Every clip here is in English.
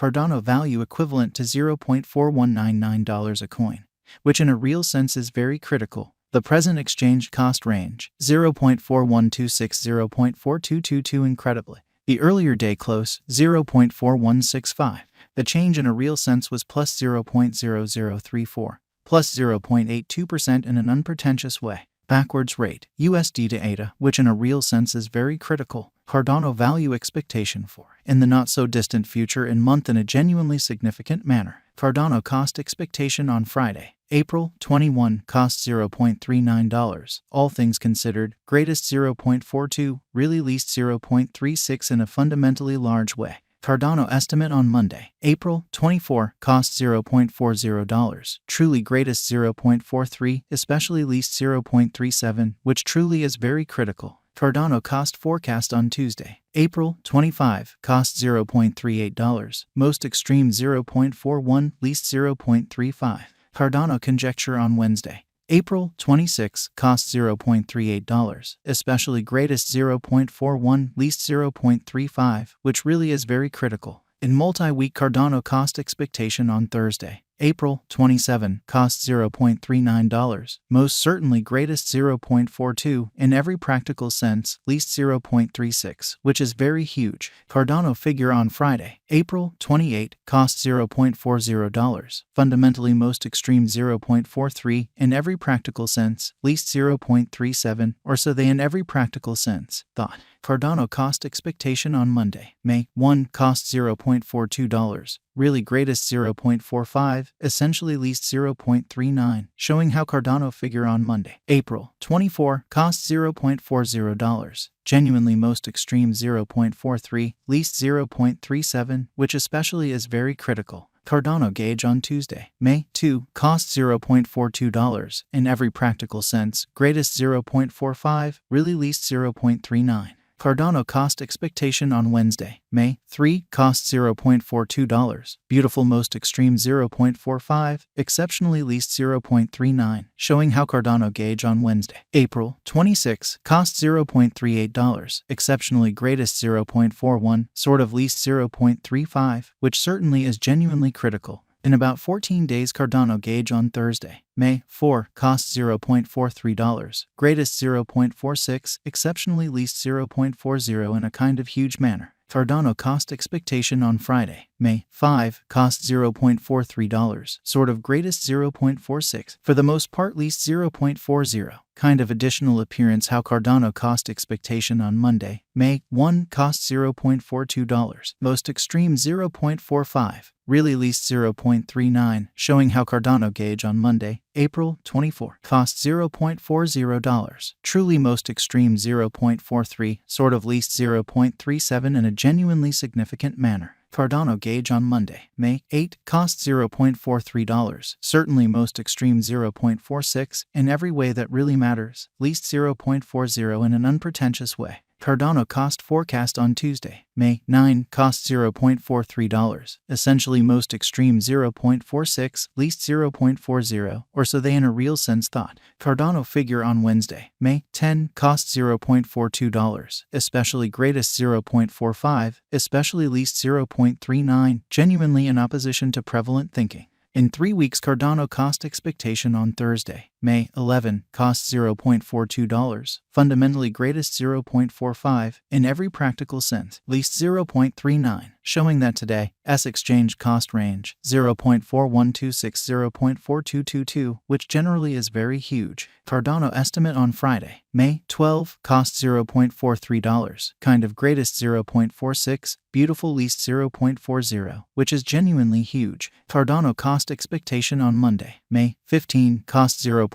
Cardano value equivalent to $0.4199 a coin, which in a real sense is very critical. The present exchange cost range, 0.4126-0.4222 incredibly. The earlier day close, 0.4165. The change in a real sense was plus 0.0034, plus 0.82% in an unpretentious way. Backwards rate, USD to ADA, which in a real sense is very critical. Cardano value expectation for, in the not-so-distant future in month in a genuinely significant manner. Cardano cost expectation on Friday, April 21, cost $0.39. All things considered, greatest 0.42, really least 0.36 in a fundamentally large way. Cardano estimate on Monday, April 24, cost $0.40, truly greatest 0.43, especially least 0.37, which truly is very critical. Cardano cost forecast on Tuesday, April 25, cost $0.38, most extreme 0.41, least 0.35. Cardano conjecture on Wednesday, April 26, cost $0.38, especially greatest 0.41, least 0.35, which really is very critical. In multi-week Cardano cost expectation on Thursday, April 27, cost $0.39, most certainly greatest 0.42, in every practical sense, least 0.36, which is very huge. Cardano figure on Friday, April 28, cost $0.40, fundamentally most extreme 0.43, in every practical sense, least 0.37, or so they in every practical sense, thought. Cardano cost expectation on Monday, May 1, cost $0.42, really greatest 0.45, essentially least 0.39, showing how Cardano figure on Monday, April 24, cost $0.40, genuinely most extreme 0.43, least 0.37, which especially is very critical. Cardano gauge on Tuesday, May 2, cost $0.42, in every practical sense, greatest 0.45, really least 0.39. Cardano cost expectation on Wednesday, May 3, cost $0.42, beautiful most extreme 0.45, exceptionally least 0.39, showing how Cardano gauge on Wednesday, April 26, cost $0.38, exceptionally greatest 0.41, sort of least 0.35, which certainly is genuinely critical. In about 14 days Cardano gauge on Thursday, May 4, cost $0.43, greatest 0.46, exceptionally least 0.40 in a kind of huge manner. Cardano cost expectation on Friday, May 5, cost $0.43, sort of greatest 0.46, for the most part least 0.40. Kind of additional appearance how Cardano cost expectation on Monday, May 1, cost $0.42, most extreme 0.45, really least 0.39, showing how Cardano gauge on Monday, April 24, cost $0.40, truly most extreme 0.43, sort of least 0.37 in a genuinely significant manner. Cardano gauge on Monday, May 8, cost $0.43, certainly most extreme 0.46, in every way that really matters, least 0.40 in an unpretentious way. Cardano cost forecast on Tuesday, May 9, cost $0.43, essentially most extreme 0.46, least 0.40, or so they in a real sense thought. Cardano figure on Wednesday, May 10, cost $0.42, especially greatest 0.45, especially least 0.39, genuinely in opposition to prevalent thinking. In 3 weeks Cardano cost expectation on Thursday, May 11, cost $0.42, fundamentally greatest 0.45, in every practical sense, least 0.39, showing that today, exchange cost range, 0.4126-0.4222, which generally is very huge. Cardano estimate on Friday, May 12, cost $0.43, kind of greatest 0.46, beautiful least 0.40, which is genuinely huge. Cardano cost expectation on Monday, May 15, cost $0.43,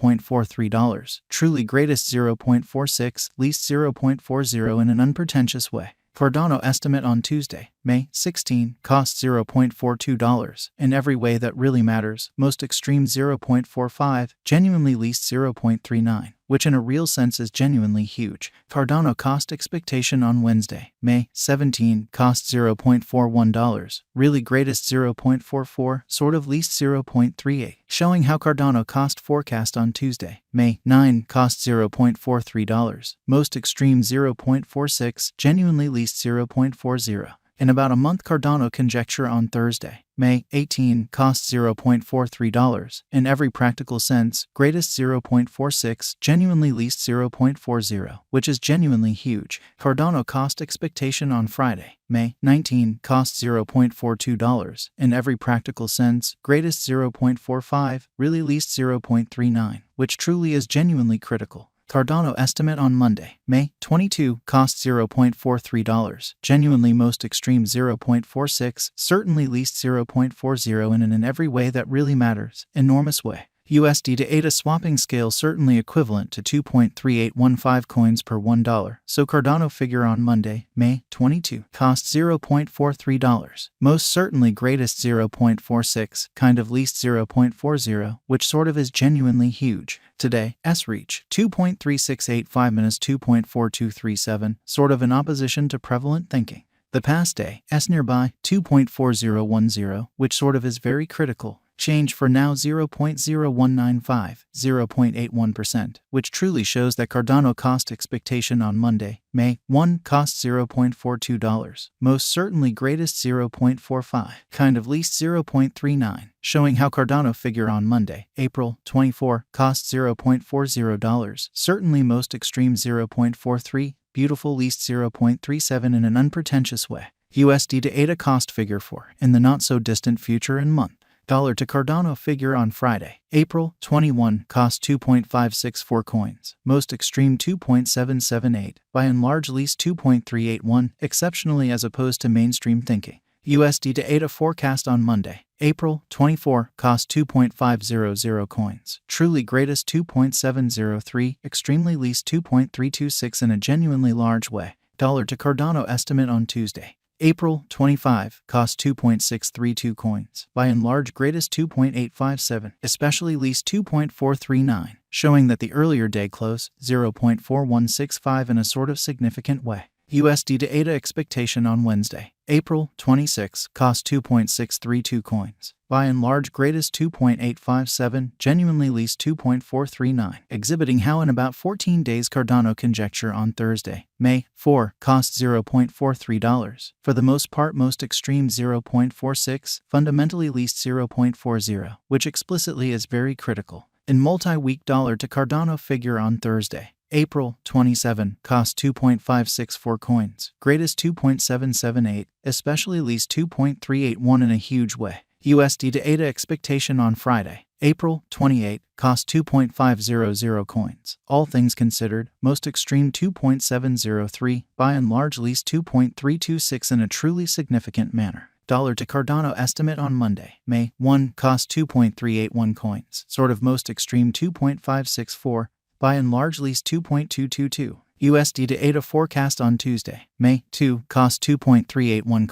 truly greatest 0.46, least 0.40 in an unpretentious way. Cardano estimate on Tuesday, May 16, cost $0.42, in every way that really matters, most extreme 0.45, genuinely least 0.39, which in a real sense is genuinely huge. Cardano cost expectation on Wednesday, May 17, cost $0.41, really greatest 0.44, sort of least 0.38, showing how Cardano cost forecast on Tuesday, May 9, cost $0.43, most extreme 0.46, genuinely least 0.40. In about a month, Cardano conjecture on Thursday, May 18, costs $0.43. In every practical sense, greatest 0.46, genuinely least 0.40, which is genuinely huge. Cardano cost expectation on Friday, May 19, costs $0.42. In every practical sense, greatest 0.45, really least 0.39, which truly is genuinely critical. Cardano estimate on Monday, May 22, costs $0.43, genuinely most extreme 0.46, certainly least 0.40, and in every way that really matters, enormous way. USD to ADA swapping scale certainly equivalent to 2.3815 coins per $1. So Cardano figure on Monday, May 22, costs $0.43. Most certainly greatest 0.46, kind of least 0.40, which sort of is genuinely huge. Today, S reach 2.3685 minus 2.4237, sort of in opposition to prevalent thinking. The past day, S nearby 2.4010, which sort of is very critical. Change for now 0.0195, 0.81%, which truly shows that Cardano cost expectation on Monday, May 1, costs $0.42. Most certainly greatest 0.45, kind of least 0.39, showing how Cardano figure on Monday, April 24, costs $0.40, certainly most extreme 0.43, beautiful least 0.37 in an unpretentious way. USD to ADA cost figure for, in the not so distant future and month. Dollar to Cardano figure on Friday, April 21, cost 2.564 coins, most extreme 2.778, by and large least 2.381, exceptionally as opposed to mainstream thinking. USD to ADA forecast on Monday, April 24, cost 2.500 coins, truly greatest 2.703, extremely least 2.326 in a genuinely large way. Dollar to Cardano estimate on Tuesday, April 25, cost 2.632 coins, by and large greatest 2.857, especially least 2.439, showing that the earlier day close, 0.4165 in a sort of significant way. USD to ADA expectation on Wednesday, April 26, cost 2.632 coins, by and large greatest 2.857, genuinely least 2.439, exhibiting how in about 14 days Cardano conjecture on Thursday, May 4, cost $0.43, for the most part most extreme 0.46, fundamentally least 0.40, which explicitly is very critical. In multi-week dollar to Cardano figure on Thursday, April 27, cost 2.564 coins, greatest 2.778, especially least 2.381 in a huge way. USD to ADA expectation on Friday, April 28, cost 2.500 coins, all things considered, most extreme 2.703, by and large least 2.326 in a truly significant manner. Dollar to Cardano estimate on Monday, May 1, cost 2.381 coins, sort of most extreme 2.564, by and large least 2.222. USD to ADA forecast on Tuesday, May 2, cost 2.381 coins.